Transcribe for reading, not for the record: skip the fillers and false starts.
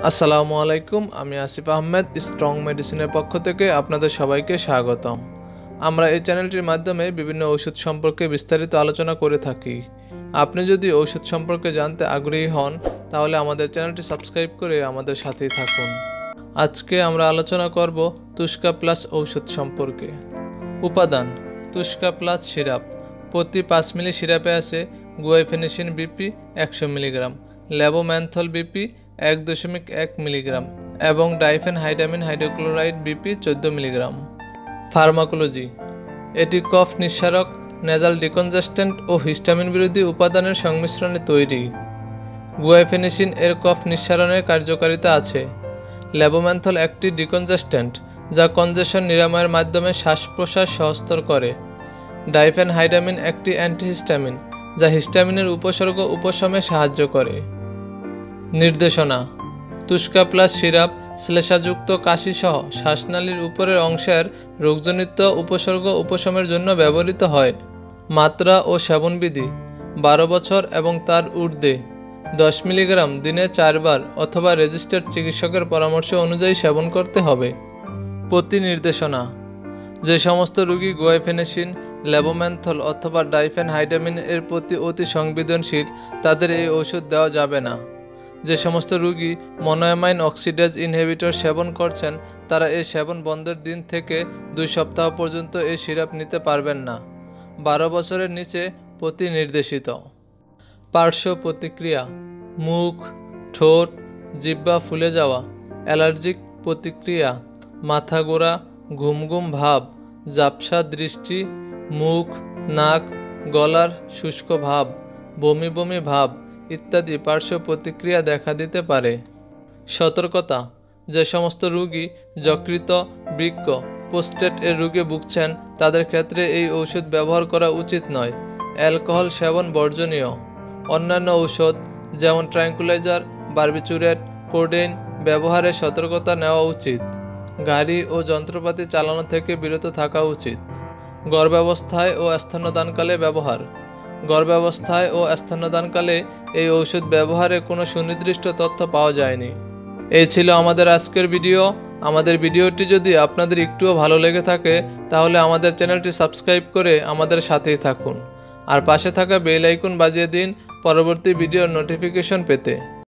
আসসালামু আলাইকুম, আমি আসিফ আহমেদ স্ট্রং মেডিসিনের পক্ষ থেকে আপনাদের সবাইকে স্বাগতম। আমরা এই চ্যানেলটির মাধ্যমে বিভিন্ন ঔষধ সম্পর্কে বিস্তারিত আলোচনা করে থাকি। আপনি যদি ঔষধ সম্পর্কে জানতে আগ্রহী হন তাহলে আমাদের চ্যানেলটি সাবস্ক্রাইব করে আমাদের সাথেই থাকুন। আজকে আমরা আলোচনা করব তুস্কা প্লাস ঔষধ সম্পর্কে। উপাদান: তুস্কা প্লাস সিরাপ। প্রতি 5 মিলি সিরাপে আছে guaifenesin BP 100 milligram, levomenthol BP 1.1 milligram এবং diphenhydramine hydrochloride BP 14 milligram. Pharmacology: এটি কফ নিঃসারক, নেজাল ডিকনজেস্ট্যান্ট ও হিস্টামিন বিরোধী উপাদানের সংমিশ্রণে তৈরি। গুয়াইফেনেসিন এর কফ নিঃসারণের কার্যকারিতা আছে। লেবোম্যান্থল একটি ডিকনজেস্ট্যান্ট যা কনজেশন নিরাময়ের মাধ্যমে শ্বাস প্রশ্বাস সহজতর করে। ডাইফেনহাইডামিন একটি অ্যান্টিহিস্টামিন যা হিস্টামিনের উপসর্গ উপশমে সাহায্য করে। নির্দেশনা: তুস্কা প্লাস সিরাপ শ্লেষাযুক্ত কাশিসহ শ্বাসনালীর উপরের অংশের রোগজনিত উপসর্গ উপশমের জন্য ব্যবহৃত হয়। মাত্রা ও সেবনবিধি: 12 বছর এবং তার ঊর্ধ্বে 10 মিলিগ্রাম দিনে 4 বার অথবা রেজিস্টার্ড চিকিৎসকের পরামর্শ অনুযায়ী সেবন করতে হবে। প্রতি নির্দেশনা: যে সমস্ত রোগী গুয়াইফেনেসিন, লেবোম্যান্থল অথবা ডাইফেনহাইডামিন এর প্রতি অতি সংবেদনশীল তাদের এই ঔষধ দেওয়া যাবে না। যে সমস্ত রোগী মনোঅ্যামাইন অক্সিডেজ ইনহিবিটর সেবন করছেন তারা এই সেবন বন্ধের দিন থেকে 2 সপ্তাহ পর্যন্ত এই সিরাপ নিতে পারবেন না। 12 বছরের নিচে প্রতি নির্দেশিত। পার্শ্ব প্রতিক্রিয়া: মুখ, ঠোঁট, জিহ্বা ফুলে যাওয়া, অ্যালার্জিক প্রতিক্রিয়া, মাথা ঘোরা, ঘুম ঘুম ভাব, ঝাপসা দৃষ্টি, মুখ, নাক, গলার শুষ্ক ভাব, বমি বমি ভাব ইত্যাদি পার্শ্ব প্রতিক্রিয়া দেখা দিতে পারে। সতর্কতা: যে সমস্ত রোগী যকৃত, বৃক্ক, প্রোস্টেট এর রোগে ভুগছেন তাদের ক্ষেত্রে এই ঔষধ ব্যবহার করা উচিত নয়। অ্যালকোহল সেবন বর্জনীয়। অন্যান্য ঔষধ যেমন ট্র্যাঙ্কুলাইজার, বারবিচুরেট, কোডেইন ব্যবহারে সতর্কতা নেওয়া উচিত। গাড়ি ও যন্ত্রপাতি চালানো থেকে বিরত থাকা উচিত। গর্ভাবস্থায় ও স্তন্যদানকালে ব্যবহার: গর্ভাবস্থায় ও স্তন্যদানকালে এই ঔষধ ব্যবহারে কোনো সুনির্দিষ্ট তথ্য পাওয়া যায়নি। এই ছিল আমাদের আজকের ভিডিও। আমাদের ভিডিওটি যদি আপনাদের একটুও ভালো লেগে থাকে তাহলে আমাদের চ্যানেলটি সাবস্ক্রাইব করে আমাদের সাথেই থাকুন আর পাশে থাকা বেল আইকন বাজিয়ে দিন পরবর্তী ভিডিওর নোটিফিকেশন পেতে।